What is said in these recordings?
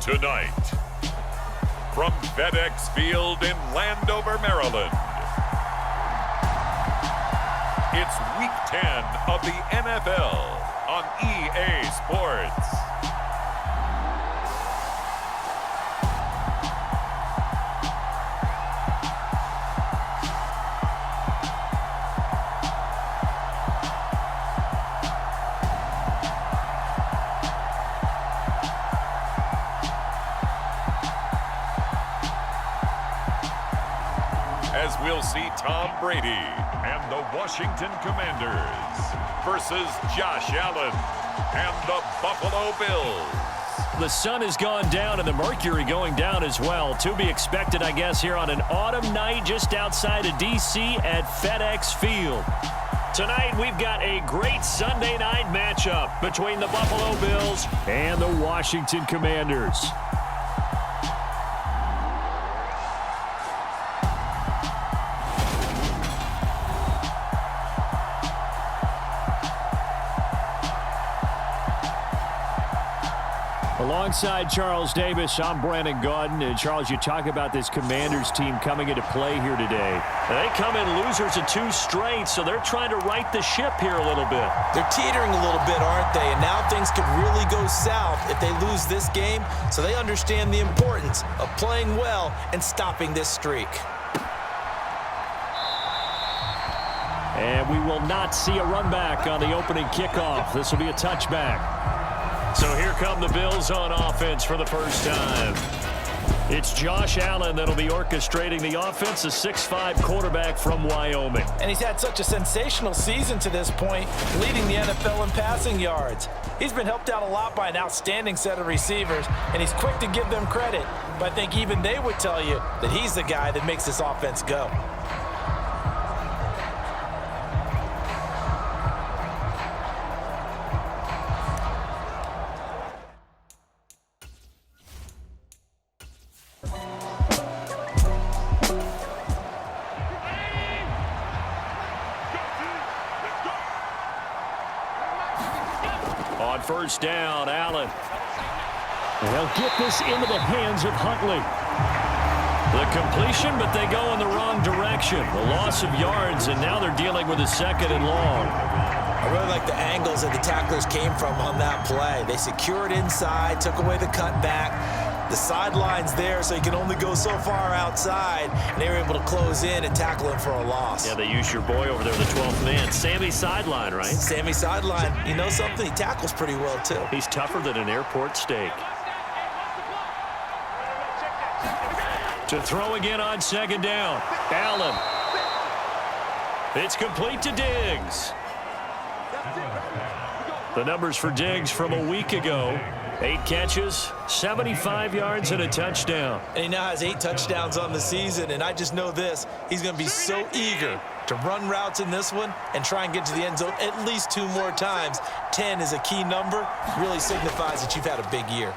Tonight, from FedEx Field in Landover, Maryland, it's Week 10 of the NFL on EA Sports. As we'll see Tom Brady and the Washington Commanders versus Josh Allen and the Buffalo Bills. The sun has gone down and the mercury going down as well. To be expected, I guess, here on an autumn night just outside of D.C. at FedEx Field. Tonight, we've got a great Sunday night matchup between the Buffalo Bills and the Washington Commanders. Alongside Charles Davis, I'm Brandon Gaudin. And Charles, you talk about this Commanders team coming into play here today. They come in losers of 2 straight, so they're trying to right the ship here a little bit. They're teetering a little bit, aren't they? And now things could really go south if they lose this game, so they understand the importance of playing well and stopping this streak. And we will not see a run back on the opening kickoff. This will be a touchback. So here come the Bills on offense for the first time. It's Josh Allen that'll be orchestrating the offense, a 6'5" quarterback from Wyoming. And he's had such a sensational season to this point, leading the NFL in passing yards. He's been helped out a lot by an outstanding set of receivers, and he's quick to give them credit. But I think even they would tell you that he's the guy that makes this offense go. On first down, Allen. They'll get this into the hands of Huntley. The completion, but they go in the wrong direction. The loss of yards, and now they're dealing with a 2nd and long. I really like the angles that the tacklers came from on that play. They secured inside, took away the cutback. The sideline's there, so you can only go so far outside, and they were able to close in and tackle him for a loss. Yeah, they used your boy over there, the 12th man. Sammy Sideline, right? Sammy Sideline. You know something? He tackles pretty well, too. He's tougher than an airport steak. To throw again on 2nd down. Allen. It's complete to Diggs. The numbers for Diggs from a week ago. 8 catches, 75 yards, and a touchdown. And he now has 8 touchdowns on the season, and I just know this. He's going to be so eager to run routes in this one and try and get to the end zone at least 2 more times. 10 is a key number. Really signifies that you've had a big year.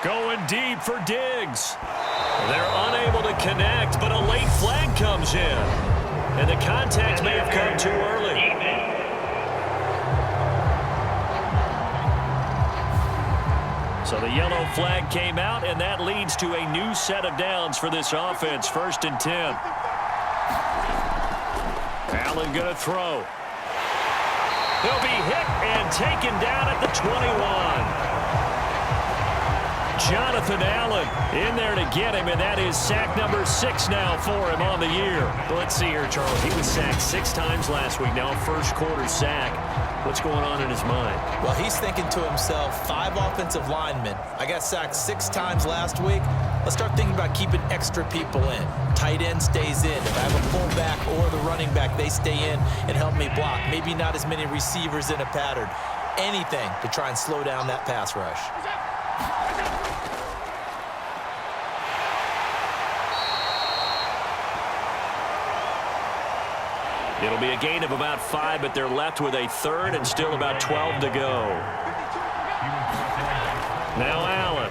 Going deep for Diggs. They're unable to connect, but a late flag comes in. And the contact may have come too early. So the yellow flag came out, and that leads to a new set of downs for this offense. 1st and 10. Allen going to throw. He'll be hit and taken down at the 21. Jonathan Allen in there to get him, and that is sack number 6 now for him on the year. Well, let's see here, Charles. He was sacked 6 times last week. Now first quarter sack. What's going on in his mind? Well, he's thinking to himself, 5 offensive linemen. I got sacked 6 times last week. Let's start thinking about keeping extra people in. Tight end stays in. If I have a fullback or the running back, they stay in and help me block. Maybe not as many receivers in a pattern. Anything to try and slow down that pass rush. It'll be a gain of about 5, but they're left with a 3rd and still about 12 to go. Now Allen.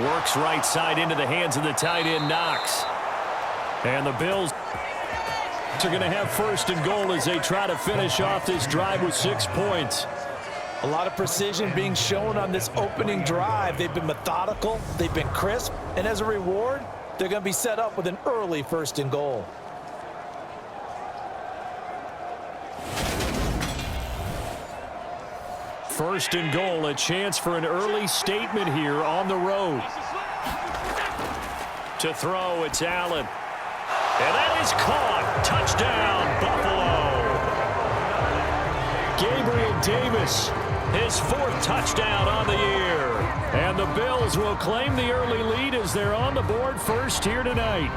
Works right side into the hands of the tight end, Knox. And the Bills are going to have 1st and goal as they try to finish off this drive with 6 points. A lot of precision being shown on this opening drive. They've been methodical, they've been crisp, and as a reward, they're going to be set up with an early 1st and goal. First and goal, a chance for an early statement here on the road. To throw, it's Allen. And that is caught. Touchdown, Buffalo. Gabriel Davis, his 4th touchdown on the year. And the Bills will claim the early lead as they're on the board first here tonight.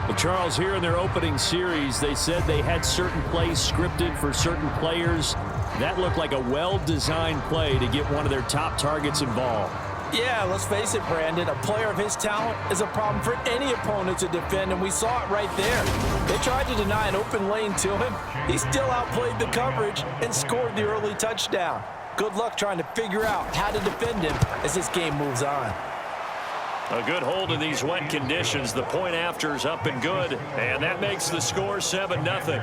Well, Charles, here in their opening series, they said they had certain plays scripted for certain players. That looked like a well-designed play to get one of their top targets involved. Yeah, let's face it, Brandon. A player of his talent is a problem for any opponent to defend, and we saw it right there. They tried to deny an open lane to him. He still outplayed the coverage and scored the early touchdown. Good luck trying to figure out how to defend him as this game moves on. A good hold in these wet conditions. The point after is up and good, and that makes the score 7-0.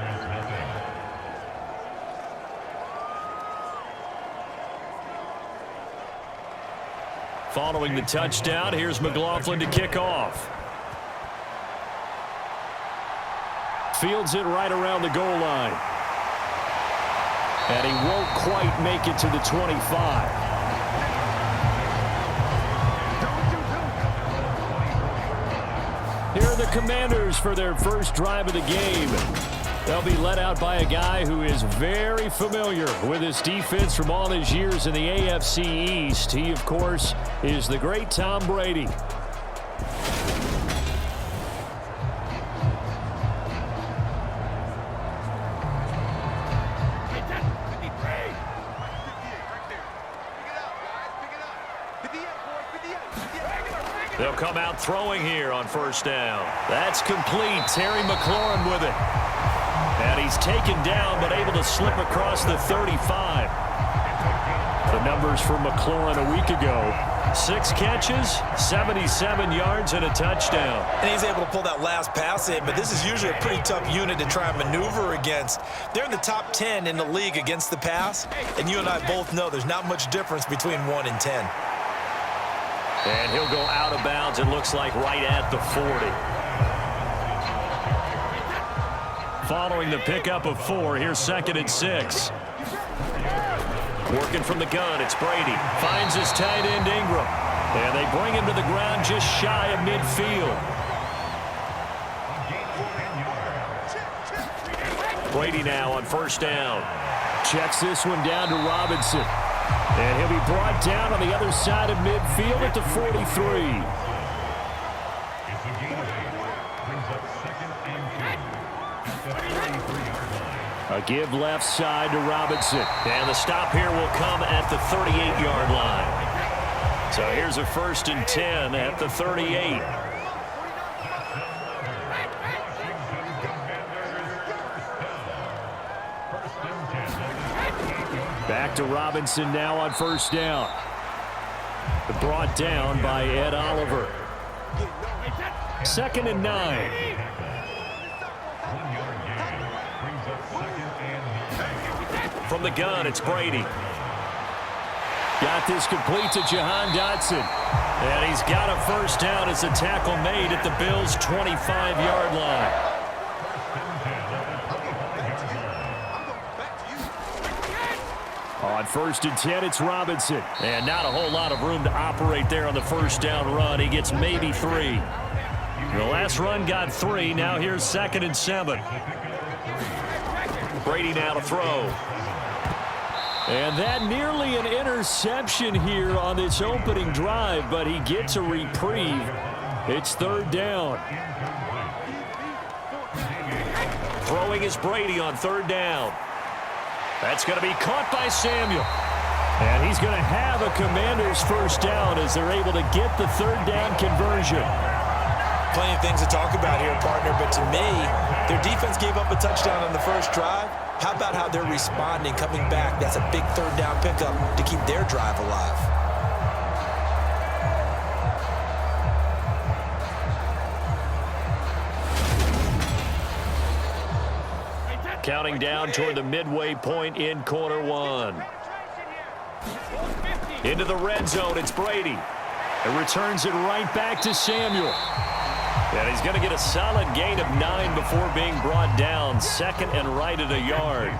Following the touchdown, here's McLaughlin to kick off. Fields it right around the goal line. And he won't quite make it to the 25. Here are the Commanders for their first drive of the game. They'll be led out by a guy who is very familiar with his defense from all his years in the AFC East. He, of course, is the great Tom Brady. They'll come out throwing here on 1st down. That's complete. Terry McLaurin with it. And he's taken down but able to slip across the 35. The numbers for McLaurin a week ago. 6 catches, 77 yards, and a touchdown. And he's able to pull that last pass in, but this is usually a pretty tough unit to try and maneuver against. They're in the top 10 in the league against the pass, and you and I both know there's not much difference between 1 and 10. And he'll go out of bounds, it looks like, right at the 40. Following the pickup of 4, here's 2nd and 6. Working from the gun, it's Brady. Finds his tight end, Ingram. And they bring him to the ground just shy of midfield. Brady now on 1st down. Checks this one down to Robinson. And he'll be brought down on the other side of midfield at the 43. A give left side to Robinson. And the stop here will come at the 38-yard line. So here's a 1st and 10 at the 38. Back to Robinson now on 1st down. Brought down by Ed Oliver. 2nd and 9. From the gun, it's Brady. Got this complete to Jahan Dotson. And he's got a 1st down as a tackle made at the Bills' 25-yard line. On 1st and 10, it's Robinson. And not a whole lot of room to operate there on the 1st down run. He gets maybe 3. The last run got 3. Now here's 2nd and 7. Brady now to throw. And that nearly an interception here on this opening drive, but he gets a reprieve. It's 3rd down. Throwing is Brady on 3rd down. That's going to be caught by Samuel. And he's going to have a Commanders 1st down as they're able to get the 3rd down conversion. Plenty of things to talk about here, partner, but to me, their defense gave up a touchdown on the 1st drive. How about how they're responding, coming back? That's a big 3rd down pickup to keep their drive alive. counting down toward the midway point in quarter one. Into the red zone, it's Brady. And returns it right back to Samuel. And he's going to get a solid gain of 9 before being brought down. Second and right at a yard.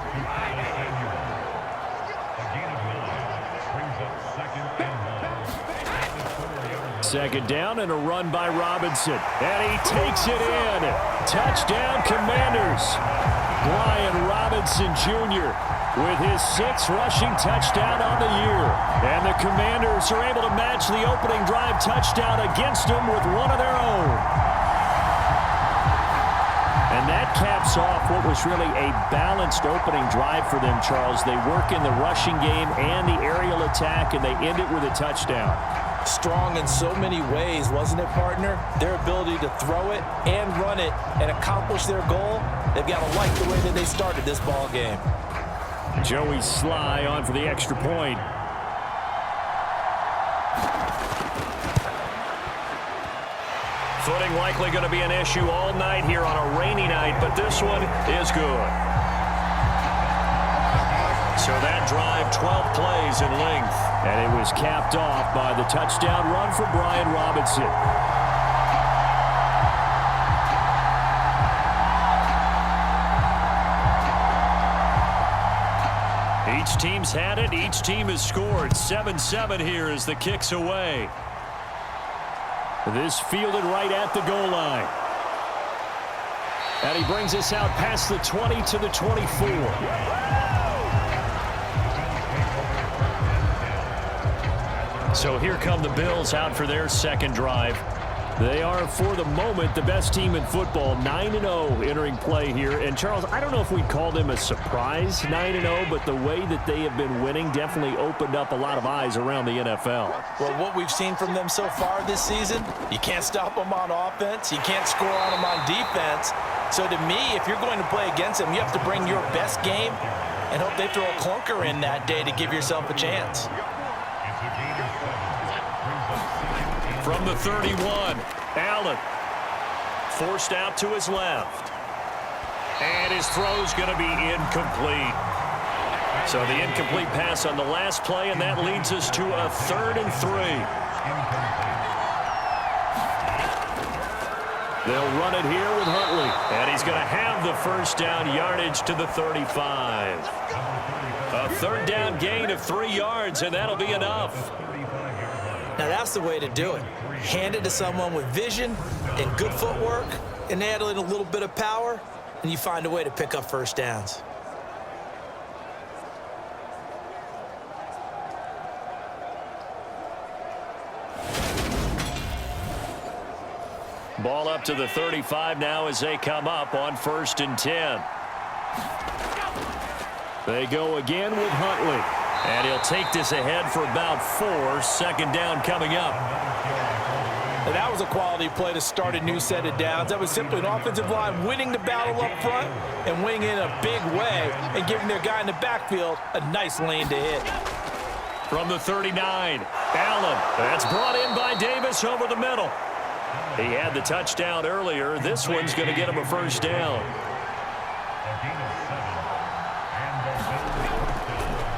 Second down and a run by Robinson. And he takes it in. Touchdown, Commanders. Brian Robinson Jr. with his 6th rushing touchdown on the year. And the Commanders are able to match the opening drive touchdown against them with one of their own. And that caps off what was really a balanced opening drive for them, Charles. They work in the rushing game and the aerial attack, and they end it with a touchdown. Strong in so many ways, wasn't it, partner? Their ability to throw it and run it and accomplish their goal, they've got to like the way that they started this ball game. Joey Sly on for the extra point. Footing likely going to be an issue all night here on a rainy night, but this one is good. So that drive, 12 plays in length. And it was capped off by the touchdown run for Brian Robinson. Each team's had it. Each team has scored. 7-7 here as the kick's away. This fielded right at the goal line. And he brings us out past the 20 to the 24. So here come the Bills out for their second drive. They are, for the moment, the best team in football, 9-0 entering play here. And, Charles, I don't know if we'd call them a surprise 9-0, but the way that they have been winning definitely opened up a lot of eyes around the NFL. Well, what we've seen from them so far this season, you can't stop them on offense. You can't score on them on defense. So, to me, if you're going to play against them, you have to bring your best game and hope they throw a clunker in that day to give yourself a chance. From the 31, Allen forced out to his left. And his throw's going to be incomplete. So the incomplete pass on the last play, and that leads us to a 3rd and 3. They'll run it here with Huntley. And he's going to have the first down yardage to the 35. A 3rd down gain of 3 yards, and that'll be enough. Now, that's the way to do it. Hand it to someone with vision and good footwork, and add in a little bit of power, and you find a way to pick up first downs. Ball up to the 35 now as they come up on 1st and 10. They go again with Huntley. And he'll take this ahead for about 4. 2nd down coming up. And that was a quality play to start a new set of downs. That was simply an offensive line winning the battle up front and winning in a big way and giving their guy in the backfield a nice lane to hit. From the 39, Allen. That's brought in by Davis over the middle. He had the touchdown earlier. This one's going to get him a first down.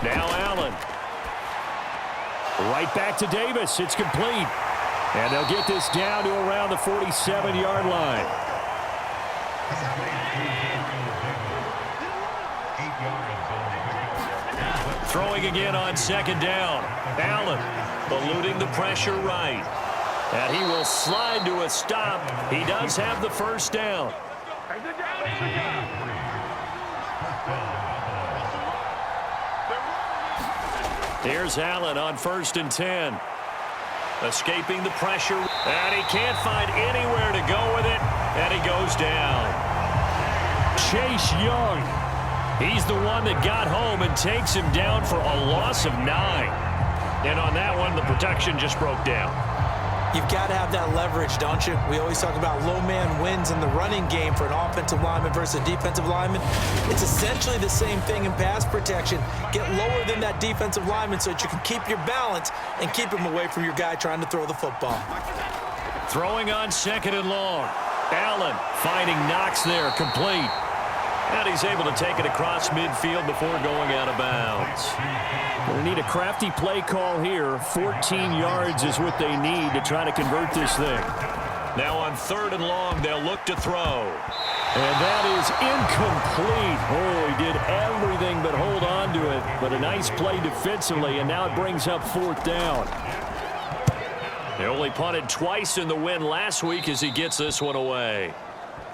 Now Allen. Right back to Davis. It's complete. And they'll get this down to around the 47-yard line. Throwing again on 2nd down. Allen eluding the pressure right. And he will slide to a stop. He does have the first down. Here's Allen on 1st and 10. Escaping the pressure. And he can't find anywhere to go with it. And he goes down. Chase Young. He's the one that got home and takes him down for a loss of 9. And on that one, the protection just broke down. You've got to have that leverage, don't you? We always talk about low man wins in the running game for an offensive lineman versus a defensive lineman. It's essentially the same thing in pass protection. Get lower than that defensive lineman so that you can keep your balance and keep him away from your guy trying to throw the football. Throwing on 2nd and long. Allen finding Knox there, complete. And he's able to take it across midfield before going out of bounds. Going to need a crafty play call here. 14 yards is what they need to try to convert this thing. Now on 3rd and long, they'll look to throw. And that is incomplete. Oh, he did everything but hold on to it. But a nice play defensively, and now it brings up 4th down. They only punted twice in the win last week as he gets this one away.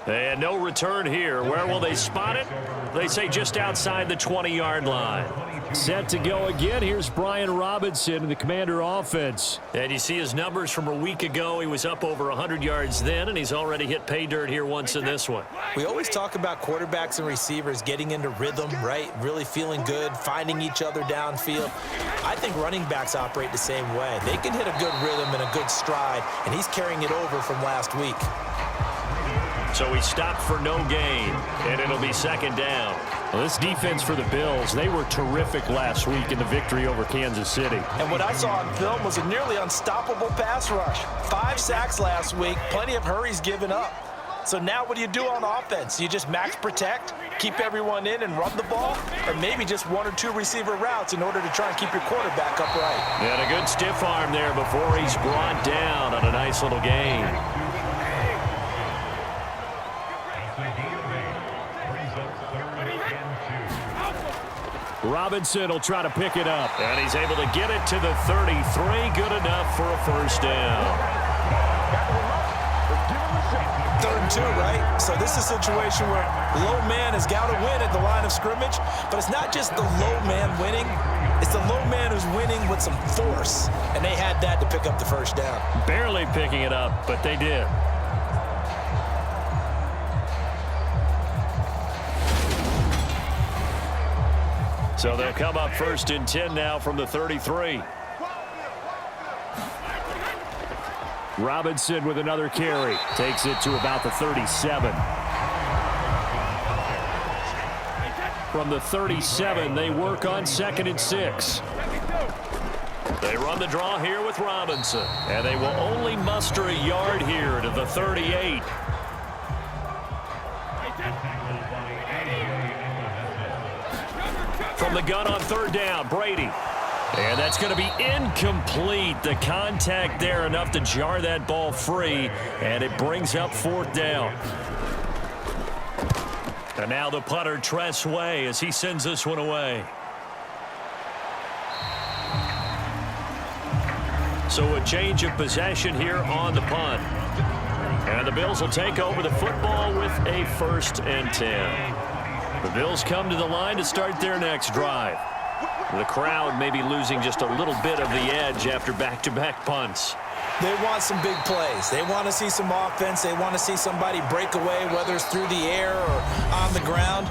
And no return here. Where will they spot it? They say just outside the 20-yard line. Set to go again. Here's Brian Robinson in the Commander offense. And you see his numbers from a week ago. He was up over 100 yards then, and he's already hit pay dirt here once in this one. We always talk about quarterbacks and receivers getting into rhythm, right? Really feeling good, finding each other downfield. I think running backs operate the same way. They can hit a good rhythm and a good stride, and he's carrying it over from last week. So he stopped for no gain, and it'll be 2nd down. Well, this defense for the Bills, they were terrific last week in the victory over Kansas City. And what I saw on film was a nearly unstoppable pass rush. 5 sacks last week, plenty of hurries given up. So now what do you do on offense? You just max protect, keep everyone in and run the ball, or maybe just 1 or 2 receiver routes in order to try and keep your quarterback upright. And a good stiff arm there before he's brought down on a nice little gain. Robinson will try to pick it up. And he's able to get it to the 33. Good enough for a 1st down. 3rd and 2, right? So this is a situation where low man has got to win at the line of scrimmage. But it's not just the low man winning. It's the low man who's winning with some force. And they had that to pick up the 1st down. Barely picking it up, but they did. So they'll come up 1st and 10 now from the 33. Robinson with another carry. Takes it to about the 37. From the 37, they work on 2nd and 6. They run the draw here with Robinson. And they will only muster a yard here to the 38. From the gun on 3rd down, Brady. And that's going to be incomplete. The contact there enough to jar that ball free, and it brings up 4th down. And now the punter, Tress Way, as he sends this one away. So a change of possession here on the punt. And the Bills will take over the football with a 1st and 10. The Bills come to the line to start their next drive. The crowd may be losing just a little bit of the edge after back-to-back punts. They want some big plays. They want to see some offense. They want to see somebody break away, whether it's through the air or on the ground.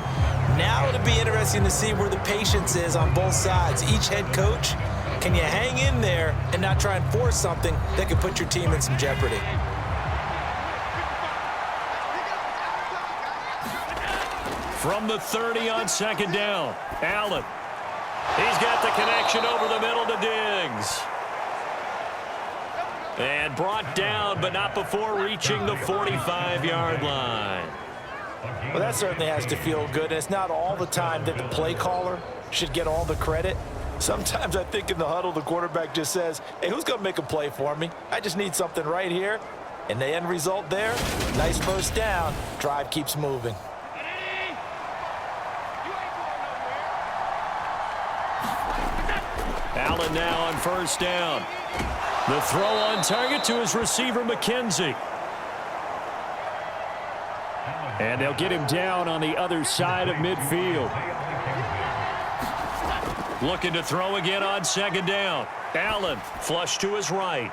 Now it'll be interesting to see where the patience is on both sides. Each head coach, can you hang in there and not try and force something that could put your team in some jeopardy? From the 30 on 2nd down, Allen. He's got the connection over the middle to Diggs. And brought down, but not before reaching the 45-yard line. Well, that certainly has to feel good. And it's not all the time that the play caller should get all the credit. Sometimes I think in the huddle, the quarterback just says, hey, who's going to make a play for me? I just need something right here. And the end result there, nice 1st down. Drive keeps moving. Allen now on 1st down. The throw on target to his receiver, McKenzie. And they'll get him down on the other side of midfield. Looking to throw again on 2nd down. Allen flush to his right.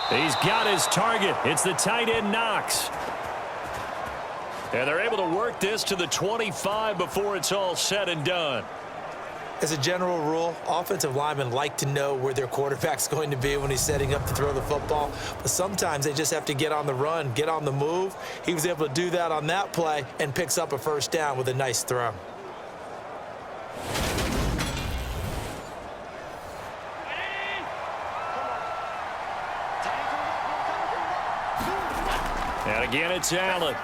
He's got his target. It's the tight end, Knox. And they're able to work this to the 25 before it's all said and done. As a general rule, offensive linemen like to know where their quarterback's going to be when he's setting up to throw the football. But sometimes they just have to get on the run, get on the move. He was able to do that on that play and picks up a 1st down with a nice throw. And again, it's Allen.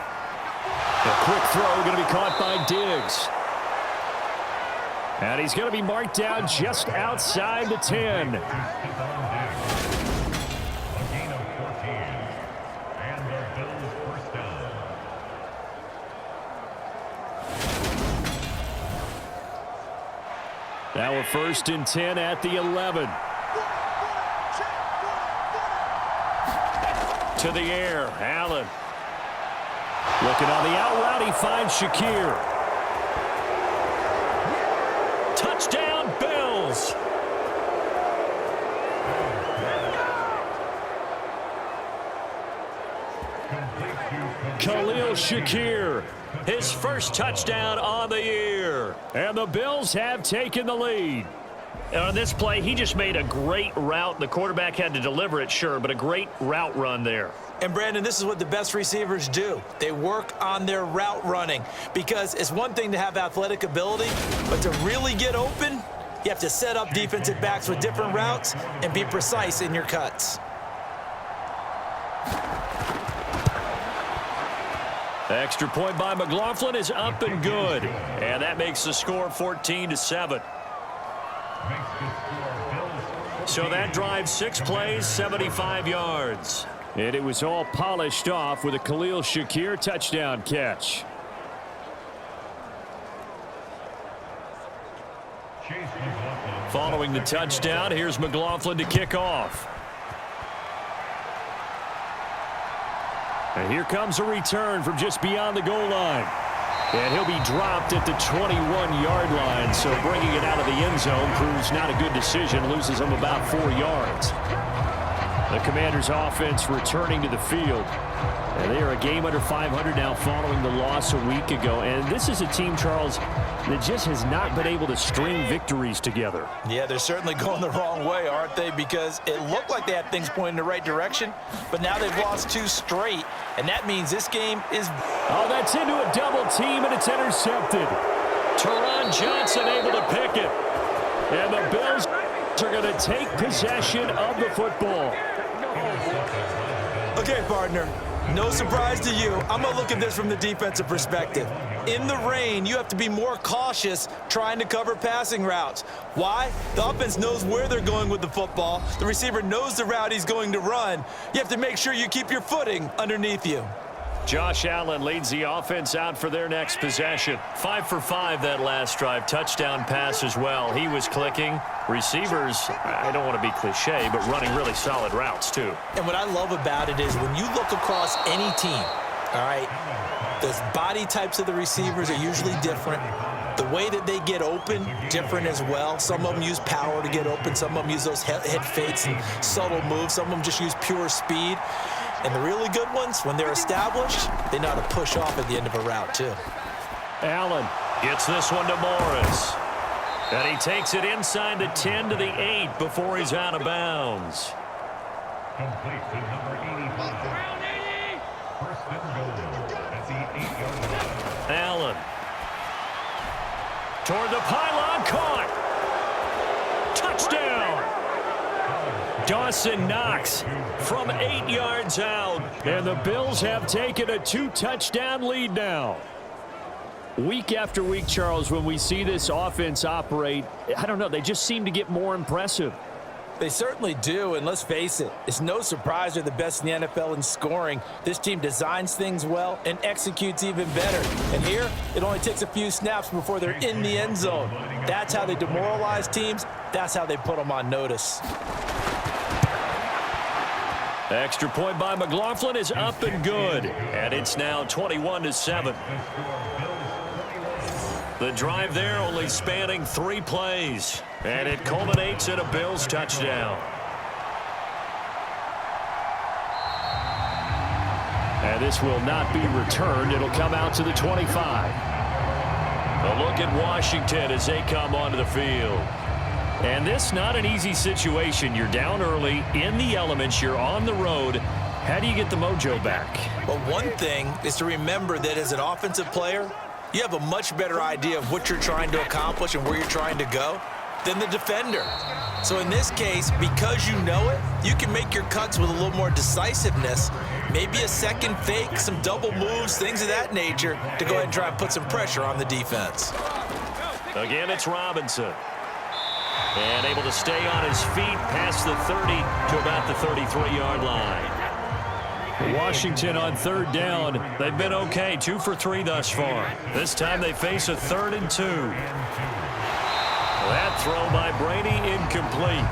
A quick throw going to be caught by Diggs. And he's going to be marked down just outside the 10. A gain of 14. And the Bills first down. Now a 1st and 10 at the 11. To the air, Allen. Looking on the out route, he finds Shakir. Touchdown, Bills. Khalil Shakir, his first touchdown on the year. And the Bills have taken the lead. And on this play, he just made a great route. The quarterback had to deliver it, sure, but a great route run there. And, Brandon, this is what the best receivers do. They work on their route running because it's one thing to have athletic ability, but to really get open, you have to set up defensive backs with different routes and be precise in your cuts. Extra point by McLaughlin is up and good. And that makes the score 14-7. So that drives 6 plays, 75 yards. And it was all polished off with a Khalil Shakir touchdown catch. Following the touchdown, here's McLaughlin to kick off. And here comes a return from just beyond the goal line. And he'll be dropped at the 21-yard line, so bringing it out of the end zone proves not a good decision, loses him about 4 yards. The Commanders' offense returning to the field. And they are a game under 500 now following the loss a week ago. And this is a team, Charles, that just has not been able to string victories together. Yeah, they're certainly going the wrong way, aren't they? Because it looked like they had things pointing in the right direction, but now they've lost 2 straight, and that means this game is... Oh, that's into a double team, and it's intercepted. Teron Johnson able to pick it. And the Bills are going to take possession of the football. Okay, partner, no surprise to you. I'm going to look at this from the defensive perspective. In the rain, you have to be more cautious trying to cover passing routes. Why? The offense knows where they're going with the football. The receiver knows the route he's going to run. You have to make sure you keep your footing underneath you. Josh Allen leads the offense out for their next possession. 5 for 5 that last drive. Touchdown pass as well. He was clicking. Receivers, I don't want to be cliche, but running really solid routes too. And what I love about it is when you look across any team, all right, the body types of the receivers are usually different. The way that they get open, different as well. Some of them use power to get open. Some of them use those head fakes and subtle moves. Some of them just use pure speed. And the really good ones, when they're established, they know how to push off at the end of a route, too. Allen gets this one to Morris. And he takes it inside the 10 to the 8 before he's out of bounds. Complete to number 85. First and goal at the 8-yard line. Allen. Toward the pylon, caught. Touchdown. Dawson Knox from 8 yards out. And the Bills have taken a 2-touchdown lead now. Week after week, Charles, when we see this offense operate, I don't know, they just seem to get more impressive. They certainly do, and let's face it, it's no surprise they're the best in the NFL in scoring. This team designs things well and executes even better. And here, it only takes a few snaps before they're in the end zone. That's how they demoralize teams. That's how they put them on notice. Extra point by McLaughlin is up and good. And it's now 21-7. The drive there only spanning 3 plays. And it culminates in a Bills touchdown. And this will not be returned. It'll come out to the 25. A look at Washington as they come onto the field. And this not an easy situation. You're down early, in the elements, you're on the road. How do you get the mojo back? Well, one thing is to remember that as an offensive player, you have a much better idea of what you're trying to accomplish and where you're trying to go. than the defender. So in this case, because you know it, you can make your cuts with a little more decisiveness, maybe a second fake, some double moves, things of that nature, to go ahead and try and put some pressure on the defense. Again, it's Robinson. And able to stay on his feet past the 30 to about the 33-yard line. Washington on third down. They've been okay, 2 for 3 thus far. This time they face a 3rd and 2. That throw by Brady incomplete.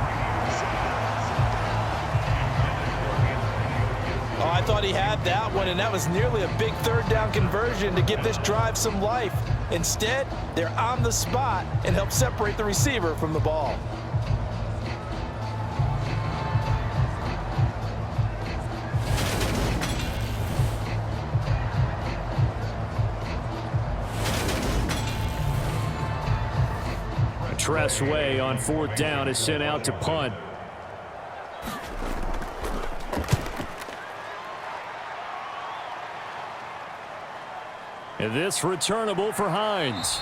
Oh, I thought he had that one, and that was nearly a big third down conversion to give this drive some life. Instead, they're on the spot and help separate the receiver from the ball. Tress Way on 4th down is sent out to punt. And this returnable for Hines.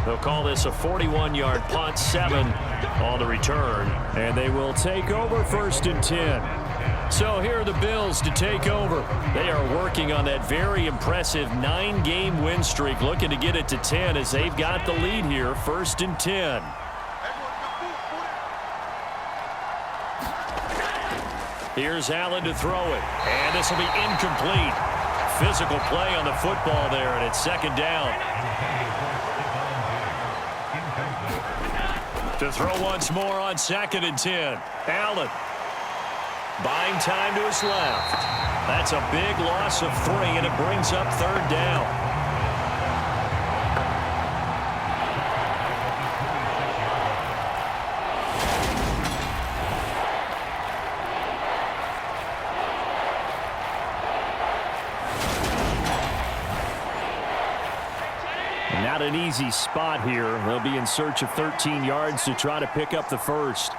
They'll call this a 41-yard punt, 7 on the return, and they will take over 1st and 10. So here are the Bills to take over. They are working on that very impressive 9-game win streak, looking to get it to 10 as they've got the lead here, 1st and 10. Here's Allen to throw it, and this will be incomplete. Physical play on the football there, and it's 2nd down. To throw once more on 2nd and 10. Allen. Buying time to his left. That's a big loss of 3, and it brings up 3rd down. Not an easy spot here. They'll be in search of 13 yards to try to pick up the first.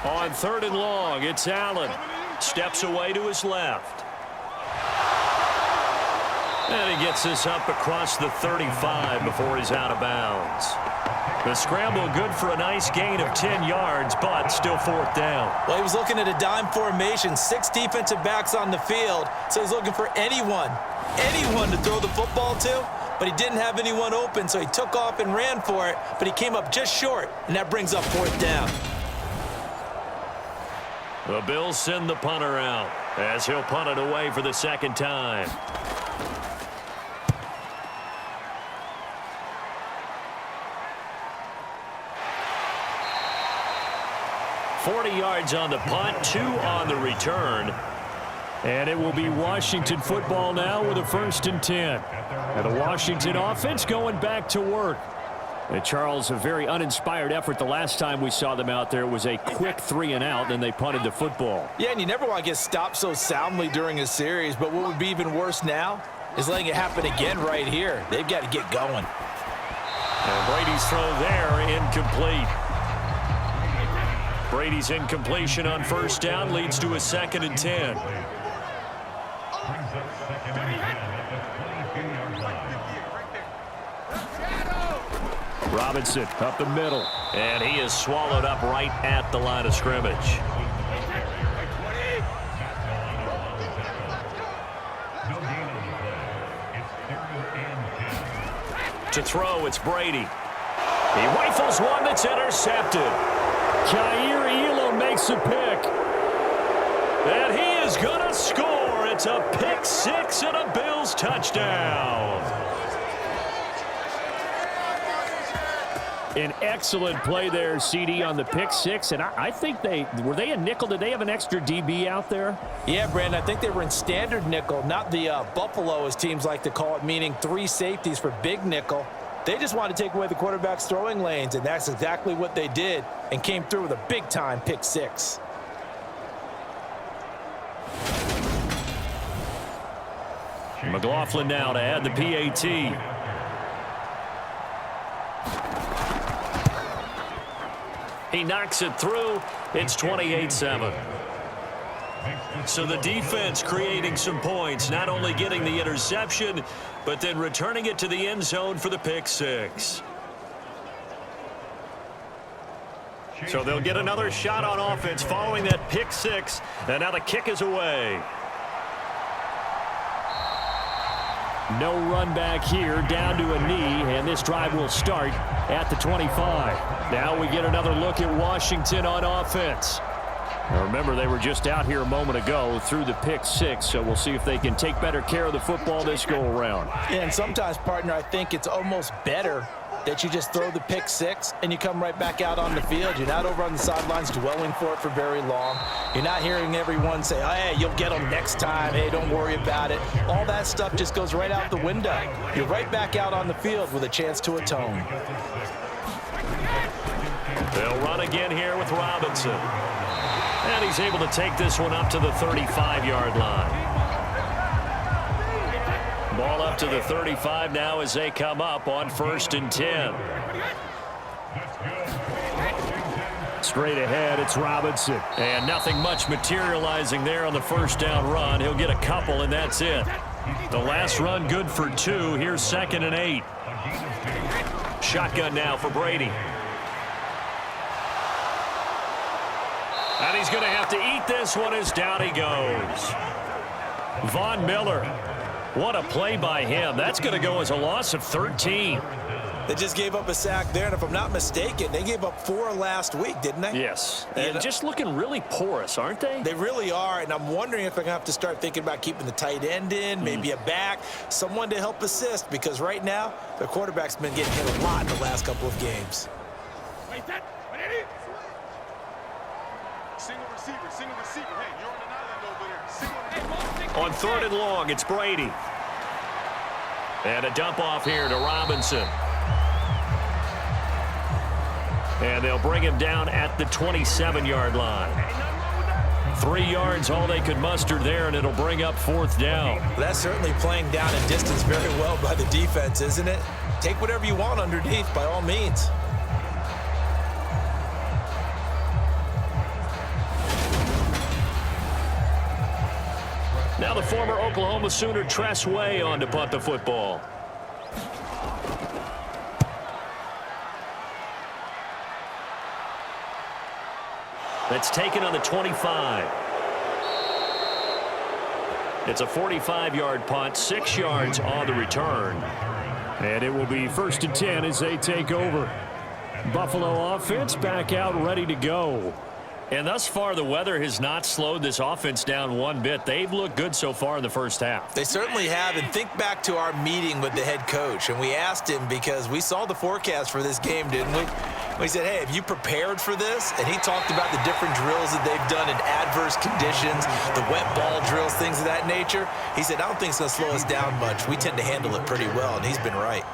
On 3rd and long, it's Allen. Steps away to his left. And he gets this up across the 35 before he's out of bounds. The scramble good for a nice gain of 10 yards, but still 4th down. Well, he was looking at a dime formation, 6 defensive backs on the field, so he's looking for anyone to throw the football to, but he didn't have anyone open, so he took off and ran for it, but he came up just short, and that brings up 4th down. The Bills send the punter out as he'll punt it away for the 2nd time. $40 yards on the punt, 2 on the return. And it will be Washington football now with a 1st and 10. And the Washington offense going back to work. And Charles, a very uninspired effort the last time we saw them out there. It was a quick 3 and out, then they punted the football. Yeah, and you never want to get stopped so soundly during a series, but what would be even worse now is letting it happen again right here. They've got to get going. And Brady's throw there, incomplete. Brady's incompletion on 1st down leads to a 2nd and 10. Robinson up the middle, and he is swallowed up right at the line of scrimmage. To throw, it's Brady. He rifles one that's intercepted. Jair Elam makes a pick. And he is going to score. It's a pick 6 and a Bills touchdown. An excellent play there, CD, on the pick 6. And I think were they a nickel? Did they have an extra DB out there? Yeah, Brandon, I think they were in standard nickel, not the Buffalo, as teams like to call it, meaning 3 safeties for big nickel. They just wanted to take away the quarterback's throwing lanes, and that's exactly what they did and came through with a big-time pick 6. McLaughlin now to add the PAT. He knocks it through. It's 28-7. So the defense creating some points, not only getting the interception, but then returning it to the end zone for the pick 6. So they'll get another shot on offense following that pick six. And now the kick is away. No run back here, down to a knee, and this drive will start at the 25. Now we get another look at Washington on offense. Now remember, they were just out here a moment ago through the pick six, so we'll see if they can take better care of the football this go-around. Yeah, and sometimes, partner, I think it's almost better that you just throw the pick six and you come right back out on the field. You're not over on the sidelines dwelling for it for very long. You're not hearing everyone say, oh, hey, you'll get them next time. Hey, don't worry about it. All that stuff just goes right out the window. You're right back out on the field with a chance to atone. They'll run again here with Robinson. And he's able to take this one up to the 35-yard line. Ball up to the 35 now as they come up on 1st and 10. Straight ahead, it's Robinson. And nothing much materializing there on the first down run. He'll get a couple, and that's it. The last run good for 2. Here's 2nd and 8. Shotgun now for Brady. And he's going to have to eat this one as down he goes. Von Miller. What a play by him. That's going to go as a loss of 13. They just gave up a sack there, and if I'm not mistaken, they gave up 4 last week, didn't they? Yes. And just looking really porous, aren't they? They really are, and I'm wondering if they're going to have to start thinking about keeping the tight end in, maybe a back, someone to help assist, because right now, their quarterback's been getting hit a lot in the last couple of games. Single receiver. Hey, you're on an island over there. On 3rd and long, it's Brady. And a dump off here to Robinson. And they'll bring him down at the 27-yard line. 3 yards, all they could muster there, and it'll bring up 4th down. That's certainly playing down in distance very well by the defense, isn't it? Take whatever you want underneath, by all means. Now the former Oklahoma Sooner Tress Way on to punt the football. That's taken on the 25. It's a 45-yard punt, 6 yards on the return. And it will be 1st and 10 as they take over. Buffalo offense back out ready to go. And thus far, the weather has not slowed this offense down one bit. They've looked good so far in the first half. They certainly have. And think back to our meeting with the head coach. And we asked him, because we saw the forecast for this game, didn't we? We said, hey, have you prepared for this? And he talked about the different drills that they've done in adverse conditions, the wet ball drills, things of that nature. He said, I don't think it's going to slow us down much. We tend to handle it pretty well, and he's been right.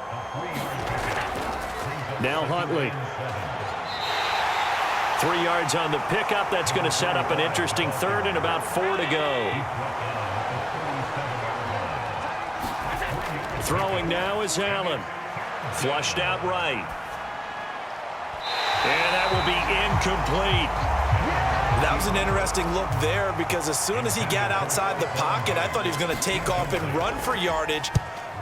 Now Huntley. 3 yards on the pickup. That's going to set up an interesting 3rd and about 4 to go. Throwing now is Allen. Flushed out right. And that will be incomplete. That was an interesting look there, because as soon as he got outside the pocket, I thought he was going to take off and run for yardage.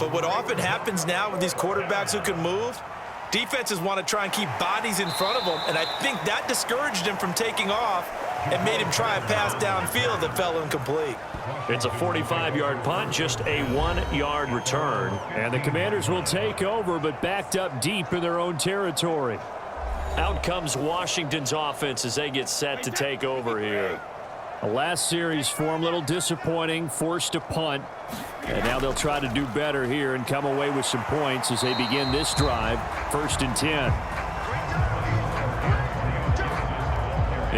But what often happens now with these quarterbacks who can move, defenses want to try and keep bodies in front of them, and I think that discouraged him from taking off and made him try a pass downfield that fell incomplete. It's a 45-yard punt, just a 1-yard return. And the Commanders will take over, but backed up deep in their own territory. Out comes Washington's offense as they get set to take over here. The last series for them, a little disappointing, forced to punt. And now they'll try to do better here and come away with some points as they begin this drive, 1st and 10.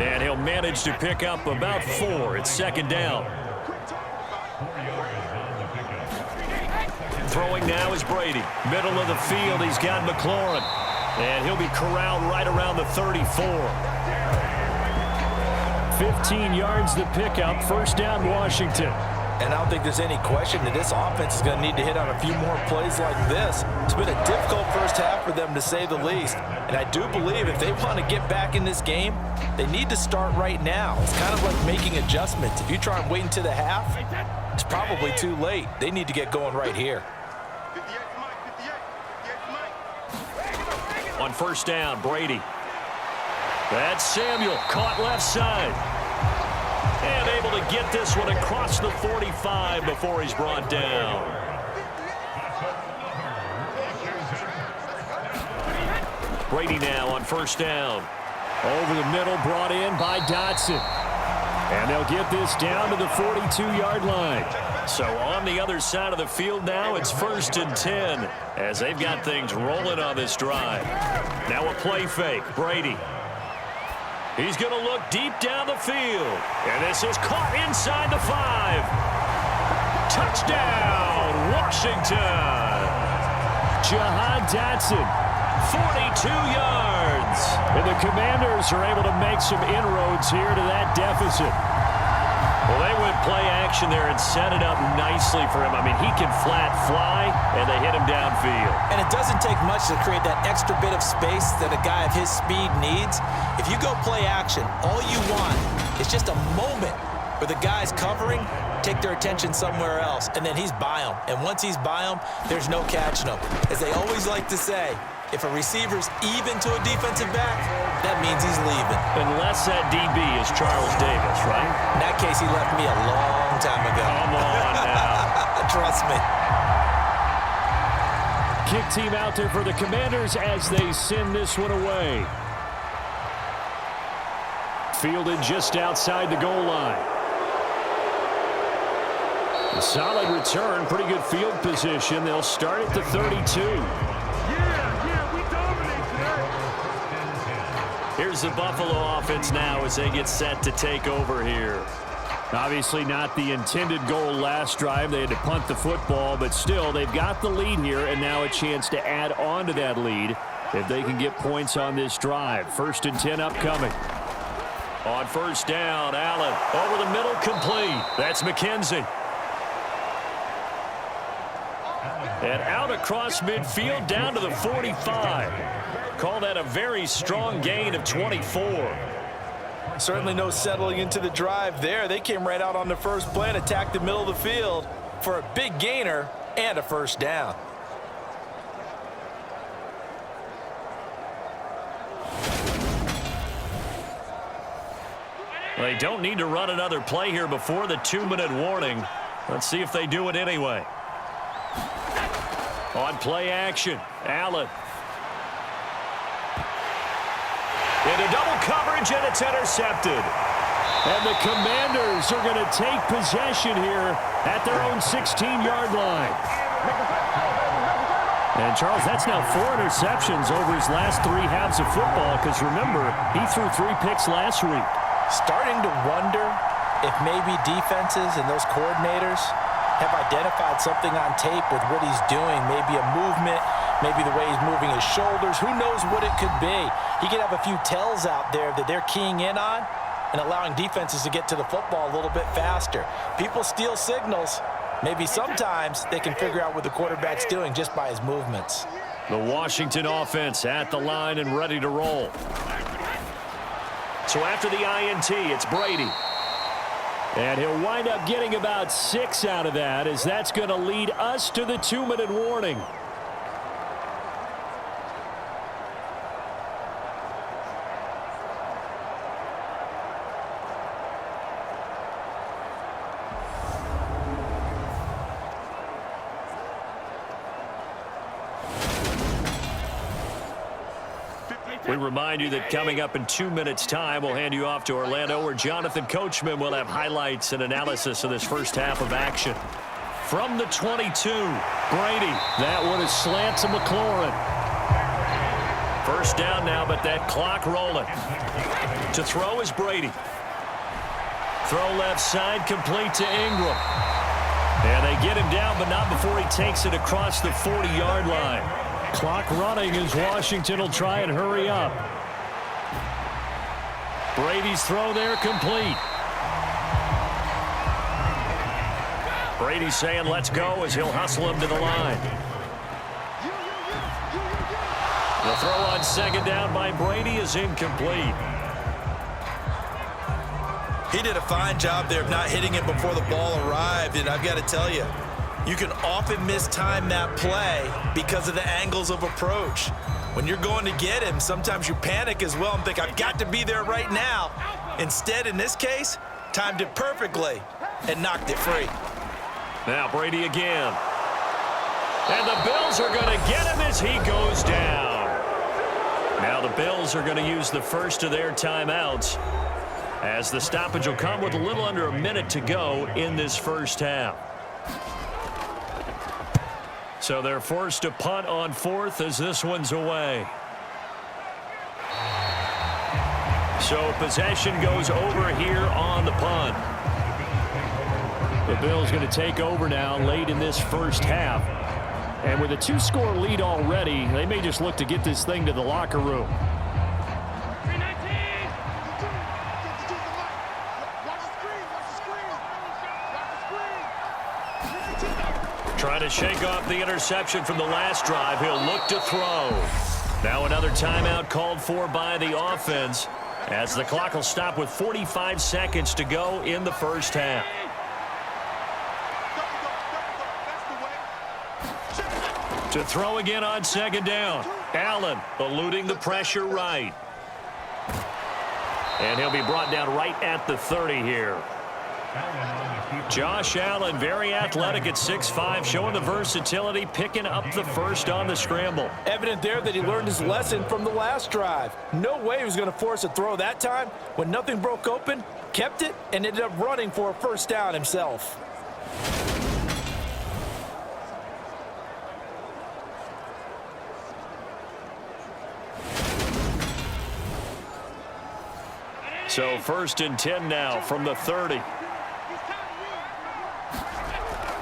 And he'll manage to pick up about 4. It's 2nd down. Throwing now is Brady. Middle of the field, he's got McLaurin. And he'll be corralled right around the 34. 15 yards the pickup, 1st down Washington. And I don't think there's any question that this offense is going to need to hit on a few more plays like this. It's been a difficult first half for them, to say the least. And I do believe if they want to get back in this game, they need to start right now. It's kind of like making adjustments. If you try and wait until the half, it's probably too late. They need to get going right here. On 1st down, Brady. That's Samuel, caught left side. And able to get this one across the 45 before he's brought down. Brady now on first down. Over the middle, brought in by Dotson. And they'll get this down to the 42-yard line. So on the other side of the field now, it's 1st and 10 as they've got things rolling on this drive. Now a play fake. Brady. He's going to look deep down the field. And this is caught inside the 5. Touchdown, Washington. Jahan Dotson, 42 yards. And the Commanders are able to make some inroads here to that deficit. Well, they went play action there and set it up nicely for him. I mean, he can flat fly, and they hit him downfield. And it doesn't take much to create that extra bit of space that a guy of his speed needs. If you go play action, all you want is just a moment where the guy's covering, take their attention somewhere else, and then he's by him. And once he's by him, there's no catching him. As they always like to say, if a receiver's even to a defensive back, that means he's leaving. Unless that DB is Charles Davis, right? In that case, he left me a long time ago. Come on now. Trust me. Kick team out there for the Commanders as they send this one away. Fielded just outside the goal line. A solid return, pretty good field position. They'll start at the 32. Here's the Buffalo offense now as they get set to take over here. Obviously not the intended goal last drive. They had to punt the football, but still they've got the lead here and now a chance to add on to that lead if they can get points on this drive. 1st and 10 upcoming. On first down, Allen over the middle, complete. That's McKenzie. And out across midfield down to the 45. Call that a very strong gain of 24. Certainly no settling into the drive there. They came right out on the first play and attacked the middle of the field for a big gainer and a first down. They don't need to run another play here before the 2-minute warning. Let's see if they do it anyway. On play action, Allen. Into double coverage, and it's intercepted. And the Commanders are going to take possession here at their own 16-yard line. And, Charles, that's now 4 interceptions over his last 3 halves of football because, remember, he threw 3 picks last week. Starting to wonder if maybe defenses and those coordinators have identified something on tape with what he's doing, maybe a movement, maybe the way he's moving his shoulders. Who knows what it could be? He could have a few tells out there that they're keying in on and allowing defenses to get to the football a little bit faster. People steal signals. Maybe sometimes they can figure out what the quarterback's doing just by his movements. The Washington offense at the line and ready to roll. So after the INT, it's Brady. And he'll wind up getting about 6 out of that as that's going to lead us to the 2-minute warning. We remind you that coming up in 2 minutes' time, we'll hand you off to Orlando, where Jonathan Coachman will have highlights and analysis of this first half of action. From the 22, Brady. That one is slant to McLaurin. First down now, but that clock rolling. To throw is Brady. Throw left side, complete to Ingram. And they get him down, but not before he takes it across the 40-yard line. Clock running as Washington will try and hurry up. Brady's throw there complete. Brady's saying let's go as he'll hustle him to the line. The throw on second down by Brady is incomplete. He did a fine job there of not hitting it before the ball arrived, and I've got to tell you, you can often mistime that play because of the angles of approach. When you're going to get him, sometimes you panic as well and think, I've got to be there right now. Instead, in this case, timed it perfectly and knocked it free. Now Brady again. And the Bills are going to get him as he goes down. Now the Bills are going to use the first of their timeouts, as the stoppage will come with a little under a minute to go in this first half. So they're forced to punt on fourth as this one's away. So possession goes over here on the punt. The Bills going to take over now late in this first half. And with a 2-score lead already, they may just look to get this thing to the locker room. Trying to shake off the interception from the last drive. He'll look to throw. Now another timeout called for by the offense, as the clock will stop with 45 seconds to go in the first half. To throw again on second down. Allen eluding the pressure right. And he'll be brought down right at the 30 here. Josh Allen, very athletic at 6'5", showing the versatility, picking up the first on the scramble. Evident there that he learned his lesson from the last drive. No way he was going to force a throw that time. When nothing broke open, kept it, and ended up running for a first down himself. So 1st and 10 now from the 30.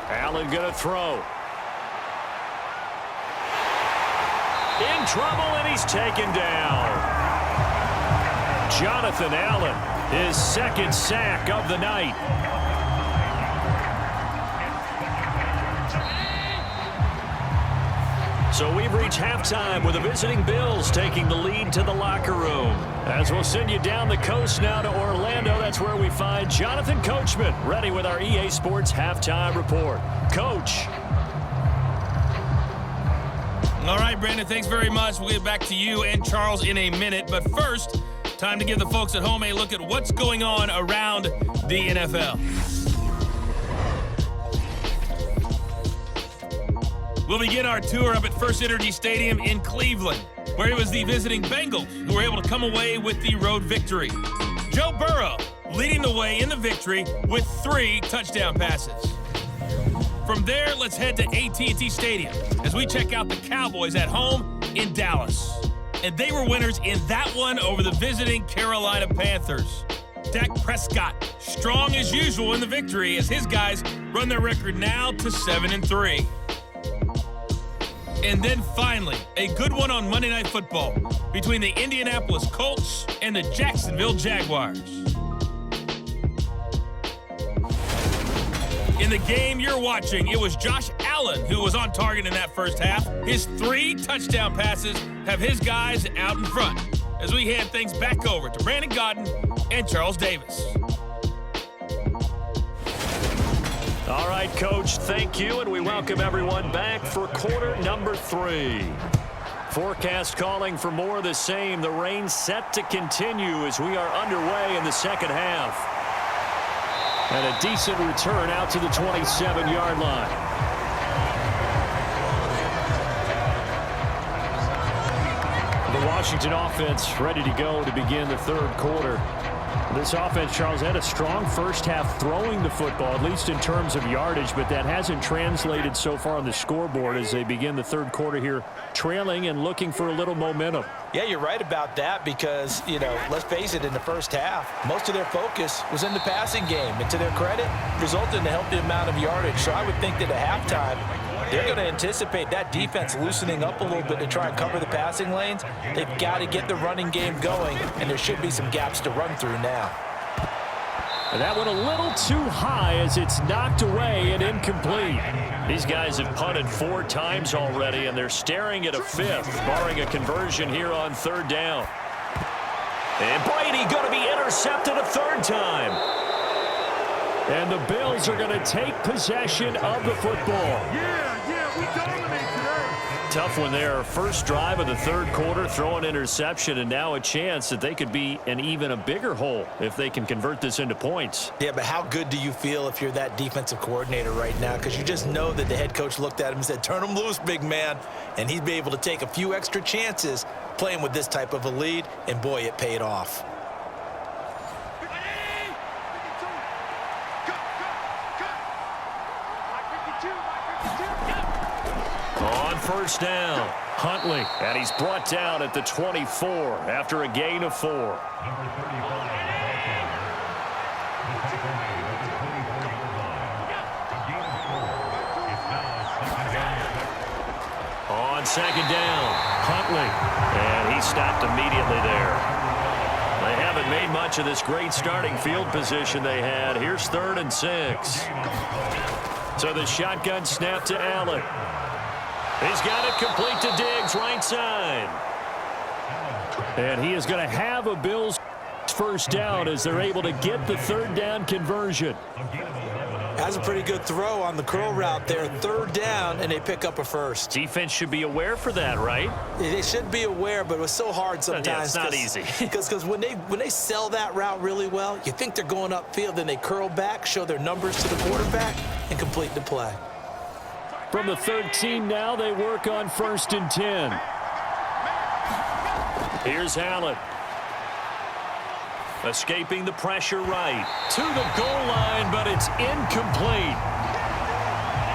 Allen going to throw. In trouble, and he's taken down. Jonathan Allen, his second sack of the night. So we've reached halftime with the visiting Bills taking the lead to the locker room. As we'll send you down the coast now to Orlando, that's where we find Jonathan Coachman ready with our EA Sports Halftime Report. Coach. All right, Brandon, thanks very much. We'll get back to you and Charles in a minute. But first, time to give the folks at home a look at what's going on around the NFL. We'll begin our tour up at First Energy Stadium in Cleveland, where it was the visiting Bengals who were able to come away with the road victory. Joe Burrow leading the way in the victory with 3 touchdown passes. From there, let's head to AT&T Stadium as we check out the Cowboys at home in Dallas. And they were winners in that one over the visiting Carolina Panthers. Dak Prescott, strong as usual in the victory as his guys run their record now to 7-3. And then finally, a good one on Monday Night Football between the Indianapolis Colts and the Jacksonville Jaguars. In the game you're watching, it was Josh Allen who was on target in that first half. His 3 touchdown passes have his guys out in front as we hand things back over to Brandon Gaudin and Charles Davis. All right, Coach, thank you, and we welcome everyone back for quarter number 3. Forecast calling for more of the same. The rain set to continue as we are underway in the second half. And a decent return out to the 27-yard line. The Washington offense ready to go to begin the third quarter. This offense, Charles, had a strong first half throwing the football, at least in terms of yardage, but that hasn't translated so far on the scoreboard as they begin the third quarter here, trailing and looking for a little momentum. Yeah, you're right about that because, let's face it, in the first half, most of their focus was in the passing game. And to their credit, resulted in a healthy amount of yardage. So I would think that at halftime, they're going to anticipate that defense loosening up a little bit to try and cover the passing lanes. They've got to get the running game going, and there should be some gaps to run through now. And that one a little too high as it's knocked away and incomplete. These guys have punted 4 times already, and they're staring at a 5th, barring a conversion here on 3rd down. And Brady going to be intercepted a 3rd time. And the Bills are going to take possession of the football. Yeah, we dominate today. tough one there. First drive of the third quarter, throw an interception, and now a chance that they could be in even a bigger hole if they can convert this into points. Yeah, but how good do you feel if you're that defensive coordinator right now? Because you just know that the head coach looked at him and said, turn him loose, big man. And he'd be able to take a few extra chances playing with this type of a lead, and boy, it paid off. On first down, Huntley, and he's brought down at the 24 after a gain of 4. On second down, Huntley, and he stopped immediately there. They haven't made much of this great starting field position they had. Here's 3rd and 6. So the shotgun snap to Allen. He's got it complete to Diggs, right side. And he is going to have a Bills first down as they're able to get the 3rd down conversion. That's a pretty good throw on the curl route there. 3rd down, and they pick up a first. Defense should be aware for that, right? They should be aware, but it was so hard sometimes. Yeah, it's not easy. Because when they sell that route really well, you think they're going upfield, then they curl back, show their numbers to the quarterback, and complete the play. From the 13 now, they work on 1st and 10. Here's Allen. Escaping the pressure right. To the goal line, but it's incomplete.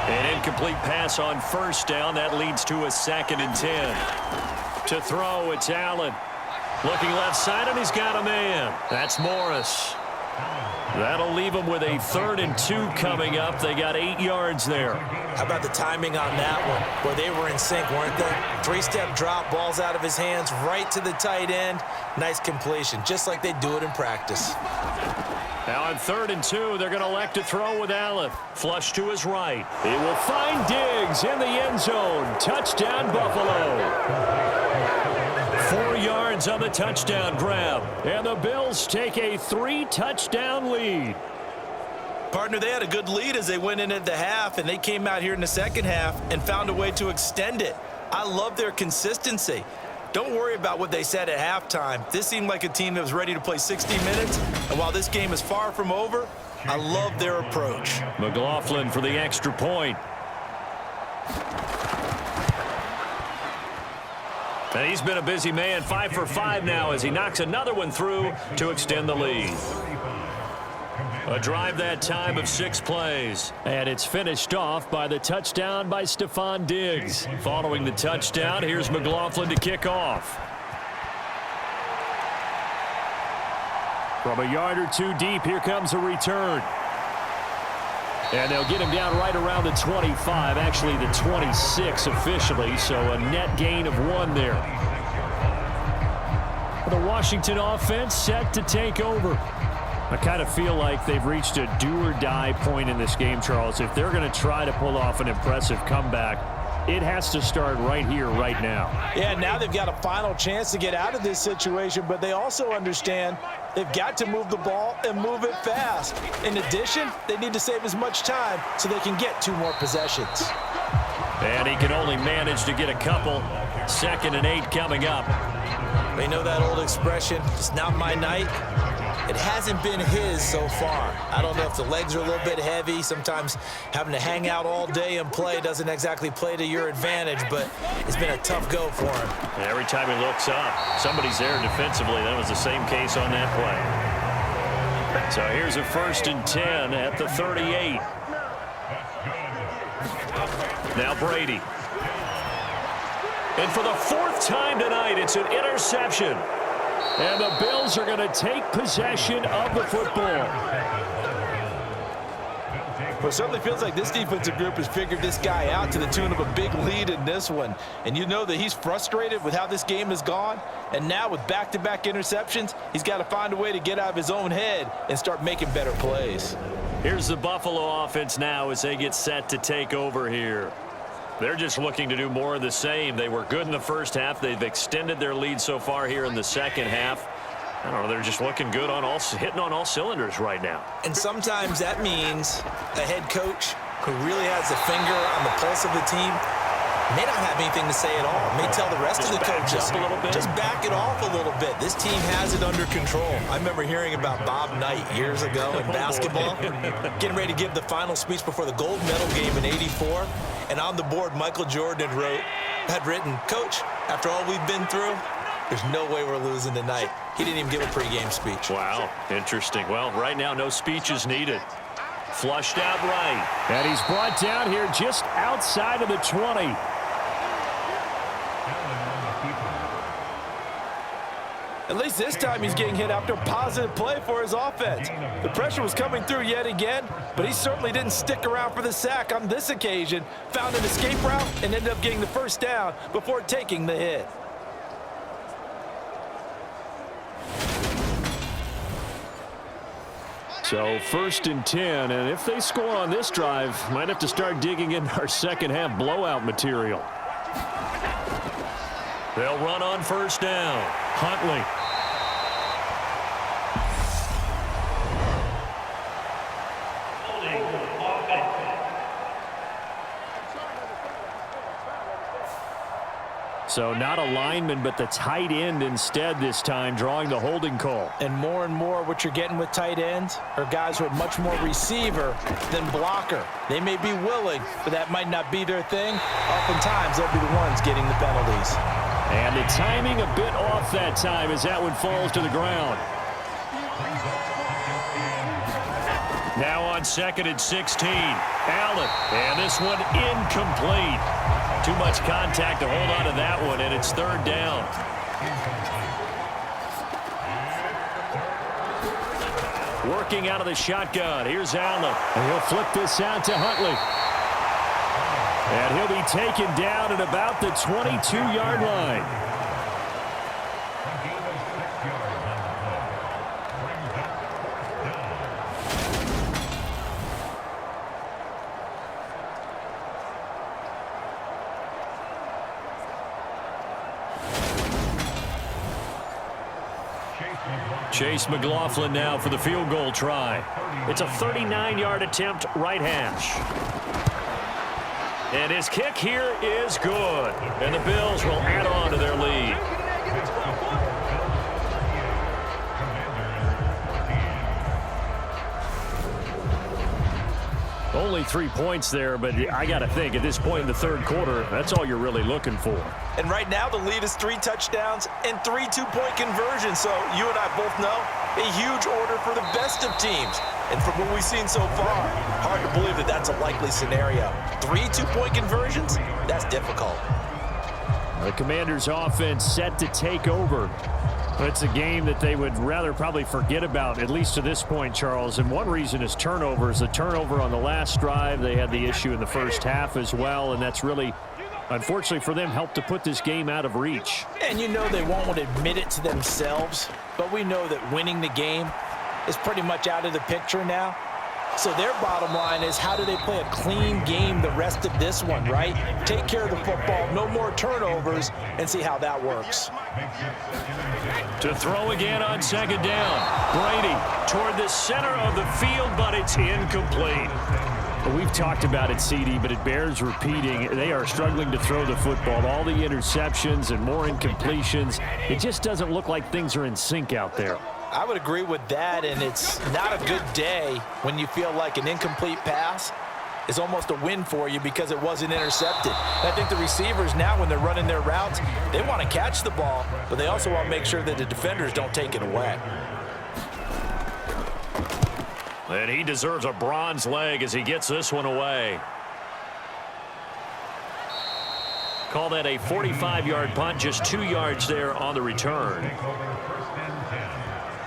An incomplete pass on first down. That leads to a 2nd and 10. To throw, it's Allen. Looking left side, and he's got a man. That's Morris. That'll leave them with a 3rd and 2 coming up. They got 8 yards there. How about the timing on that one? Where they were in sync, weren't they? 3-step drop, balls out of his hands, right to the tight end. Nice completion, just like they do it in practice. Now on 3rd and 2, they're going to elect to throw with Allen. Flush to his right. He will find Diggs in the end zone. Touchdown, Buffalo. 4 yards on the touchdown grab. And the Bills take a 3-touchdown lead. Partner, they had a good lead as they went into the half, and they came out here in the second half and found a way to extend it. I love their consistency. Don't worry about what they said at halftime. This seemed like a team that was ready to play 60 minutes, and while this game is far from over, I love their approach. McLaughlin for the extra point. And he's been a busy man, 5 for 5 now as he knocks another one through to extend the lead. A drive that time of 6 plays. And it's finished off by the touchdown by Stephon Diggs. Following the touchdown, here's McLaughlin to kick off. From a yard or 2 deep, here comes a return. And they'll get him down right around the 25, actually the 26 officially, so a net gain of 1 there. The Washington offense set to take over. I kind of feel like they've reached a do-or-die point in this game, Charles. If they're going to try to pull off an impressive comeback, it has to start right here, right now. Yeah, now they've got a final chance to get out of this situation, but they also understand they've got to move the ball and move it fast. In addition, they need to save as much time so they can get 2 more possessions. And he can only manage to get a couple. 2nd and 8 coming up. They know that old expression, it's not my night. It hasn't been his so far. I don't know if the legs are a little bit heavy. Sometimes having to hang out all day and play doesn't exactly play to your advantage, but it's been a tough go for him. And every time he looks up, somebody's there defensively. That was the same case on that play. So here's a 1st and 10 at the 38. Now Brady. And for the 4th time tonight, it's an interception. And the Bills are going to take possession of the football. Well, it certainly feels like this defensive group has figured this guy out to the tune of a big lead in this one. And you know that he's frustrated with how this game has gone. And now with back-to-back interceptions, he's got to find a way to get out of his own head and start making better plays. Here's the Buffalo offense now as they get set to take over here. They're just looking to do more of the same. They were good in the first half. They've extended their lead so far here in the second half. I don't know, they're just looking good on hitting on all cylinders right now. And sometimes that means a head coach who really has a finger on the pulse of the team May not have anything to say at all. May tell the rest of the coaches, up a little bit. just back it off a little bit. This team has it under control. I remember hearing about Bob Knight years ago in basketball, getting ready to give the final speech before the gold medal game in '84. And on the board, Michael Jordan had written, "Coach, after all we've been through, there's no way we're losing tonight." He didn't even give a pregame speech. Wow, interesting. Well, right now, no speech is needed. Flushed out right. And he's brought down here just outside of the 20. At least this time he's getting hit after a positive play for his offense. The pressure was coming through yet again, but he certainly didn't stick around for the sack on this occasion. Found an escape route and ended up getting the first down before taking the hit. So 1st and 10, and if they score on this drive, might have to start digging in our second half blowout material. They'll run on 1st down. Huntley. So not a lineman, but the tight end instead this time, drawing the holding call. And more what you're getting with tight ends are guys who are much more receiver than blocker. They may be willing, but that might not be their thing. Oftentimes, they'll be the ones getting the penalties. And the timing a bit off that time as that one falls to the ground. Now on 2nd and 16, Allen, and this one incomplete. Too much contact to hold on to that one, and it's 3rd down. Working out of the shotgun. Here's Allen, and he'll flip this out to Huntley. And he'll be taken down at about the 22-yard line. Chase McLaughlin now for the field goal try. It's a 39-yard attempt, right hash. And his kick here is good. And the Bills will add on to their lead. Only 3 points there, but I got to think at this point in the 3rd quarter, that's all you're really looking for. And right now, the lead is 3 touchdowns and 3 two-point conversions. So you and I both know a huge order for the best of teams. And from what we've seen so far, hard to believe that that's a likely scenario. 3 two-point conversions? That's difficult. The Commanders' offense set to take over. It's a game that they would rather probably forget about, at least to this point, Charles. And one reason is turnovers. The turnover on the last drive, they had the issue in the first half as well, and that's really, unfortunately for them, helped to put this game out of reach. And you know they won't admit it to themselves, but we know that winning the game is pretty much out of the picture now. So their bottom line is, how do they play a clean game the rest of this one, right? Take care of the football, no more turnovers, and see how that works. To throw again on 2nd down. Brady toward the center of the field, but it's incomplete. We've talked about it, CD, but it bears repeating. They are struggling to throw the football. All the interceptions and more incompletions. It just doesn't look like things are in sync out there. I would agree with that, and it's not a good day when you feel like an incomplete pass is almost a win for you because it wasn't intercepted. And I think the receivers now, when they're running their routes, they want to catch the ball, but they also want to make sure that the defenders don't take it away. And he deserves a bronze leg as he gets this one away. Call that a 45-yard punt, just 2 yards there on the return.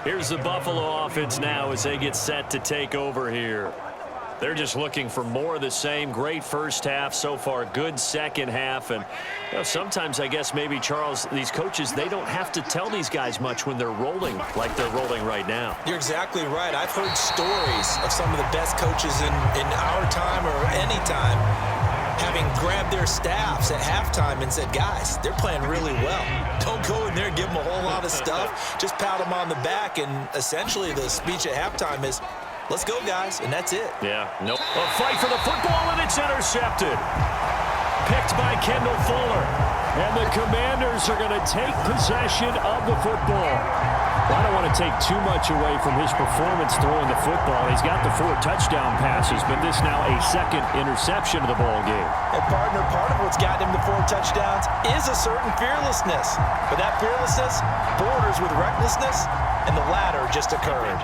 Here's the Buffalo offense now as they get set to take over here. They're just looking for more of the same. Great first half so far, good second half. And you know, sometimes I guess maybe, Charles, these coaches, they don't have to tell these guys much when they're rolling like they're rolling right now. You're exactly right. I've heard stories of some of the best coaches in our time or any time having grabbed their staffs at halftime and said, guys, they're playing really well. Don't go in there and give them a whole lot of stuff. Just pat them on the back. And essentially the speech at halftime is, let's go, guys, and that's it. Yeah, no. A fight for the football, and it's intercepted. picked by Kendall Fuller. And the Commanders are going to take possession of the football. I don't want to take too much away from his performance throwing the football. He's got the 4 touchdown passes, but this now a second interception of the ball game. And partner, part of what's gotten him the 4 touchdowns is a certain fearlessness. But that fearlessness borders with recklessness, and the latter just occurred.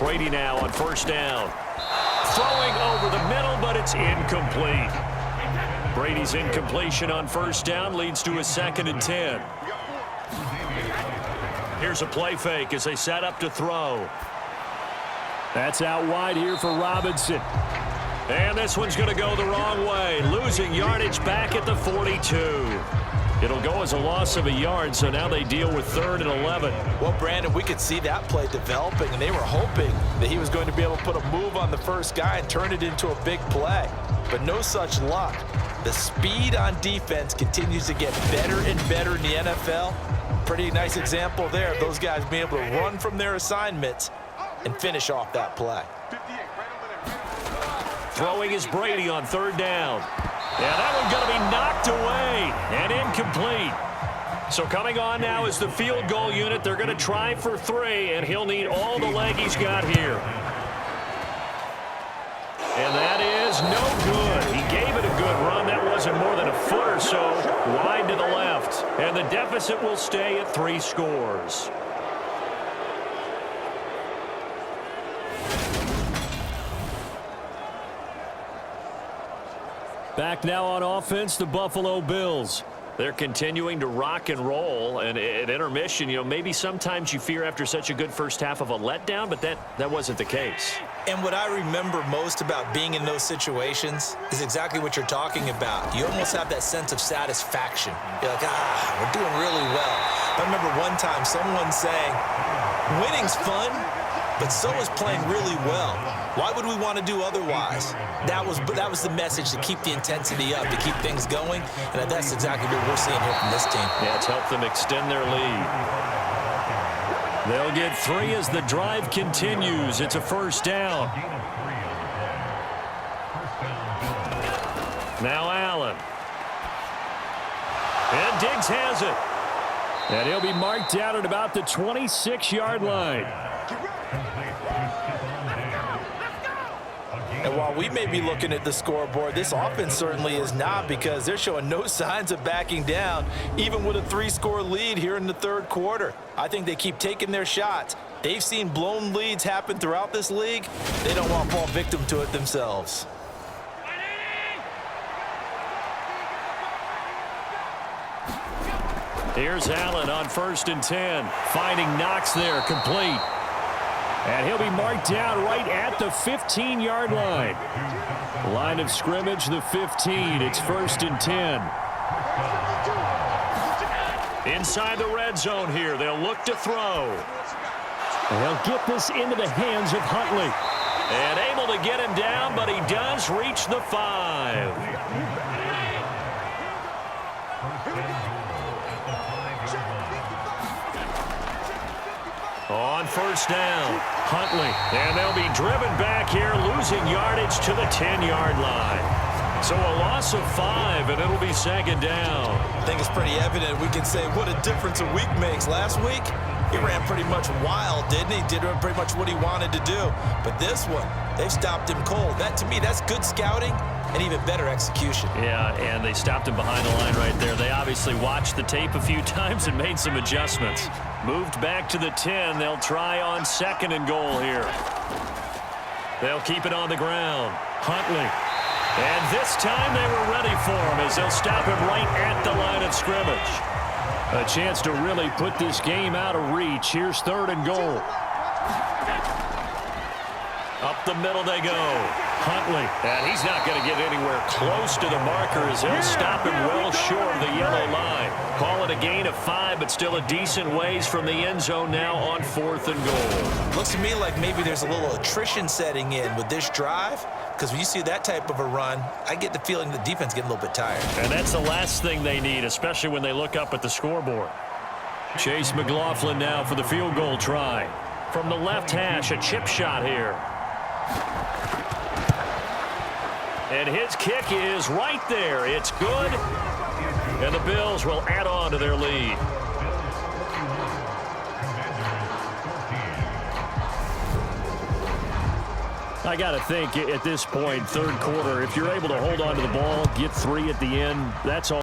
Brady now on first down. Throwing over the middle, but it's incomplete. Brady's incompletion on first down leads to a 2nd and 10. Here's a play fake as they set up to throw. That's out wide here for Robinson. And this one's going to go the wrong way. Losing yardage back at the 42. It'll go as a loss of a yard, so now they deal with 3rd and 11. Well, Brandon, we could see that play developing, and they were hoping that he was going to be able to put a move on the first guy and turn it into a big play. But no such luck. The speed on defense continues to get better and better in the NFL. Pretty nice example there of those guys being able to run from their assignments and finish off that play. Throwing is Brady on 3rd down. Yeah, that one's going to be knocked away and incomplete. So coming on now is the field goal unit. They're going to try for 3, and he'll need all the leg he's got here. And that is no good. He gave it a good run. That wasn't more than a foot or so wide to the left. And the deficit will stay at 3 scores. Back now on offense, the Buffalo Bills. They're continuing to rock and roll, and at intermission, maybe sometimes you fear after such a good first half of a letdown, but that wasn't the case. And what I remember most about being in those situations is exactly what you're talking about. You almost have that sense of satisfaction. You're like, we're doing really well. I remember one time someone saying, winning's fun, but so is playing really well. Why would we want to do otherwise? That was the message, to keep the intensity up, to keep things going, and that's exactly what we're seeing here from this team. Yeah, it's helped them extend their lead. They'll get 3 as the drive continues. It's a first down. Now Allen. And Diggs has it. And he'll be marked down at about the 26-yard line. And while we may be looking at the scoreboard, this offense certainly is not, because they're showing no signs of backing down, even with a 3-score lead here in the 3rd quarter. I think they keep taking their shots. They've seen blown leads happen throughout this league. They don't want to fall victim to it themselves. Here's Allen on 1st and 10. Finding Knox there, complete. And he'll be marked down right at the 15-yard line. Line of scrimmage, the 15. It's 1st and 10. Inside the red zone here. They'll look to throw. And they'll get this into the hands of Huntley. And able to get him down, but he does reach the 5. On first down, Huntley. And they'll be driven back here, losing yardage to the 10-yard line. So a loss of 5, and it'll be 2nd down. I think it's pretty evident. We can say what a difference a week makes. Last week, he ran pretty much wild, didn't he? Did pretty much what he wanted to do. But this one, they've stopped him cold. That, to me, that's good scouting and even better execution. Yeah, and they stopped him behind the line right there. They obviously watched the tape a few times and made some adjustments. Moved back to the 10. They'll try on 2nd and goal here. They'll keep it on the ground. Huntley. And this time they were ready for him as they'll stop him right at the line of scrimmage. A chance to really put this game out of reach. Here's 3rd and goal. Up the middle they go. Huntley. And he's not going to get anywhere close to the marker as they'll stop him well short of the yellow line. Call it a gain of 5, but still a decent ways from the end zone now on 4th and goal. Looks to me like maybe there's a little attrition setting in with this drive, because when you see that type of a run, I get the feeling the defense getting a little bit tired. And that's the last thing they need, especially when they look up at the scoreboard. Chase McLaughlin now for the field goal try. From the left hash, a chip shot here. And his kick is right there. It's good. And the Bills will add on to their lead. I got to think at this point, third quarter, if you're able to hold on to the ball, get 3 at the end, that's all.